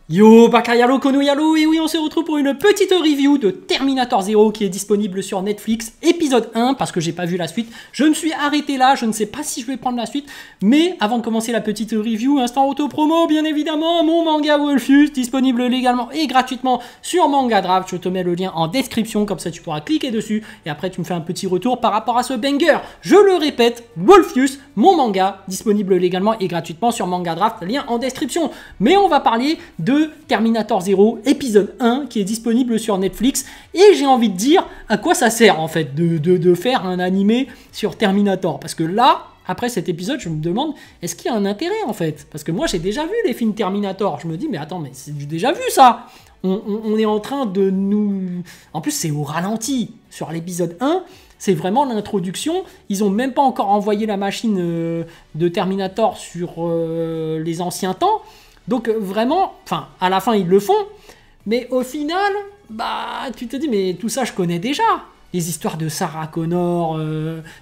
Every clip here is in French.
Yo, Bakayalo, Konoyalo, et oui, on se retrouve pour une petite review de Terminator 0 qui est disponible sur Netflix, épisode 1, parce que j'ai pas vu la suite. Je me suis arrêté là, je ne sais pas si je vais prendre la suite, mais avant de commencer la petite review, instant auto-promo, bien évidemment, mon manga Wolfus, disponible légalement et gratuitement sur Manga Draft. Je te mets le lien en description, comme ça tu pourras cliquer dessus, et après tu me fais un petit retour par rapport à ce banger. Je le répète, Wolfus, mon manga, disponible légalement et gratuitement sur Manga Draft, lien en description. Mais on va parler de Terminator 0 épisode 1 qui est disponible sur Netflix, et j'ai envie de dire à quoi ça sert en fait de faire un animé sur Terminator, parce que là après cet épisode je me demande est-ce qu'il y a un intérêt en fait, parce que moi j'ai déjà vu les films Terminator, je me dis mais attends, mais c'est déjà vu ça, on est en train de nous, en plus c'est au ralenti sur l'épisode 1. C'est vraiment l'introduction. Ils n'ont même pas encore envoyé la machine de Terminator sur les anciens temps. Donc vraiment, enfin, à la fin, ils le font. Mais au final, bah, tu te dis, mais tout ça, je connais déjà. Les histoires de Sarah Connor.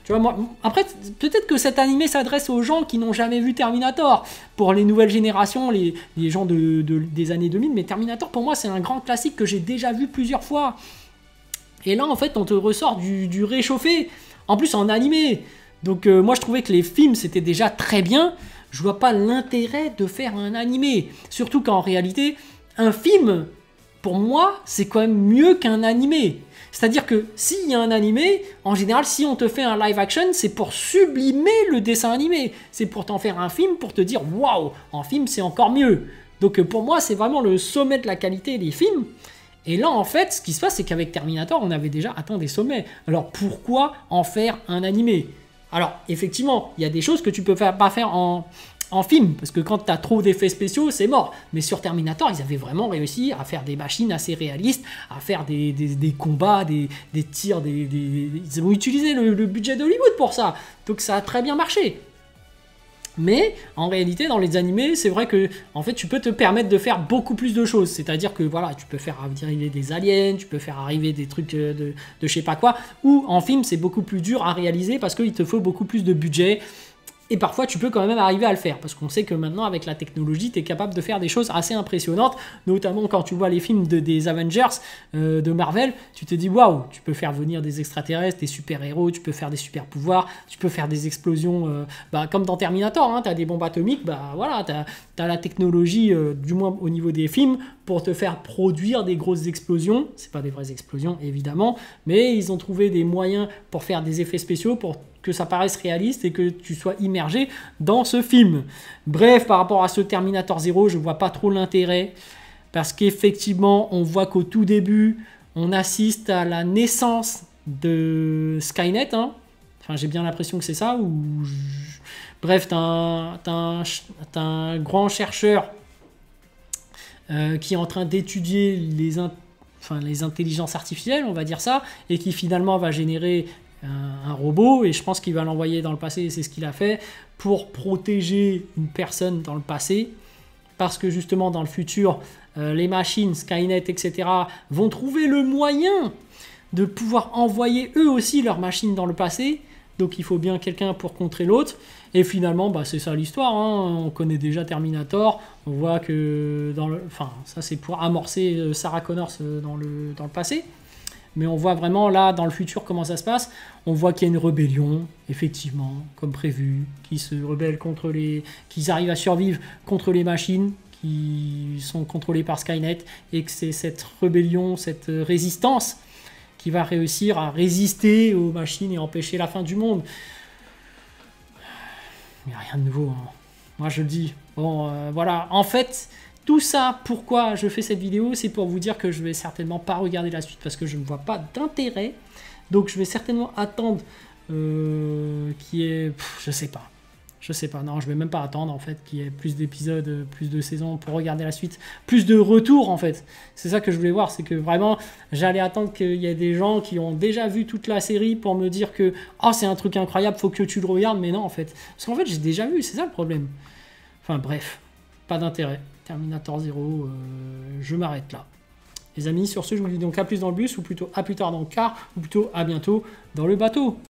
Tu vois, moi, après, peut-être que cet animé s'adresse aux gens qui n'ont jamais vu Terminator. Pour les nouvelles générations, les gens des années 2000. Mais Terminator, pour moi, c'est un grand classique que j'ai déjà vu plusieurs fois. Et là, en fait, on te ressort du réchauffé, en plus en animé. Donc moi, je trouvais que les films, c'était déjà très bien. Je vois pas l'intérêt de faire un animé. Surtout qu'en réalité, un film, pour moi, c'est quand même mieux qu'un animé. C'est-à-dire que s'il y a un animé, en général, si on te fait un live action, c'est pour sublimer le dessin animé. C'est pour t'en faire un film, pour te dire « Waouh, en film, c'est encore mieux ». Donc pour moi, c'est vraiment le sommet de la qualité des films. Et là, en fait, ce qui se passe, c'est qu'avec Terminator, on avait déjà atteint des sommets. Alors, pourquoi en faire un animé? Alors, effectivement, il y a des choses que tu peux pas faire en film, parce que quand tu as trop d'effets spéciaux, c'est mort. Mais sur Terminator, ils avaient vraiment réussi à faire des machines assez réalistes, à faire des combats, des tirs, ils ont utilisé le budget d'Hollywood pour ça. Donc, ça a très bien marché. Mais en réalité, dans les animés, c'est vrai que en fait, tu peux te permettre de faire beaucoup plus de choses. C'est-à-dire que voilà, tu peux faire arriver des aliens, tu peux faire arriver des trucs de je sais pas quoi. Ou en film, c'est beaucoup plus dur à réaliser parce qu'il te faut beaucoup plus de budget. Et parfois, tu peux quand même arriver à le faire, parce qu'on sait que maintenant, avec la technologie, tu es capable de faire des choses assez impressionnantes, notamment quand tu vois les films des Avengers, de Marvel, tu te dis, waouh, tu peux faire venir des extraterrestres, des super-héros, tu peux faire des super-pouvoirs, tu peux faire des explosions, comme dans Terminator, hein, tu as des bombes atomiques, bah voilà, tu as la technologie, du moins au niveau des films, pour te faire produire des grosses explosions. C'est pas des vraies explosions, évidemment, mais ils ont trouvé des moyens pour faire des effets spéciaux, pour que ça paraisse réaliste et que tu sois immergé dans ce film. Bref, par rapport à ce Terminator 0, je vois pas trop l'intérêt, parce qu'effectivement, on voit qu'au tout début, on assiste à la naissance de Skynet, hein. Enfin, j'ai bien l'impression que c'est ça. Bref, t'as un grand chercheur qui est en train d'étudier les intelligences artificielles, on va dire ça, et qui finalement va générer un robot, et je pense qu'il va l'envoyer dans le passé, et c'est ce qu'il a fait, pour protéger une personne dans le passé, parce que justement dans le futur, les machines, Skynet, etc., vont trouver le moyen de pouvoir envoyer eux aussi leurs machines dans le passé. Donc il faut bien quelqu'un pour contrer l'autre. Et finalement, bah, c'est ça l'histoire, hein. On connaît déjà Terminator. On voit que ça c'est pour amorcer Sarah Connor dans le passé. Mais on voit vraiment là, dans le futur, comment ça se passe. On voit qu'il y a une rébellion, effectivement, comme prévu, qui se rebelle qu'ils arrivent à survivre contre les machines qui sont contrôlées par Skynet, et que c'est cette rébellion, cette résistance qui va réussir à résister aux machines et empêcher la fin du monde. Il n'y a rien de nouveau, hein. Moi je le dis. Bon, voilà. En fait, tout ça, pourquoi je fais cette vidéo, c'est pour vous dire que je vais certainement pas regarder la suite, parce que je ne vois pas d'intérêt. Donc je vais certainement attendre qu'il y ait... je sais pas, non, je vais même pas attendre en fait qu'il y ait plus d'épisodes, plus de saisons pour regarder la suite, plus de retours en fait. C'est ça que je voulais voir, c'est que vraiment j'allais attendre qu'il y ait des gens qui ont déjà vu toute la série pour me dire que oh, c'est un truc incroyable, faut que tu le regardes, mais non en fait. Parce qu'en fait j'ai déjà vu, c'est ça le problème. Enfin bref, pas d'intérêt. Terminator 0, je m'arrête là. Les amis, sur ce, je vous dis donc à plus dans le bus, ou plutôt à plus tard dans le car, ou plutôt à bientôt dans le bateau.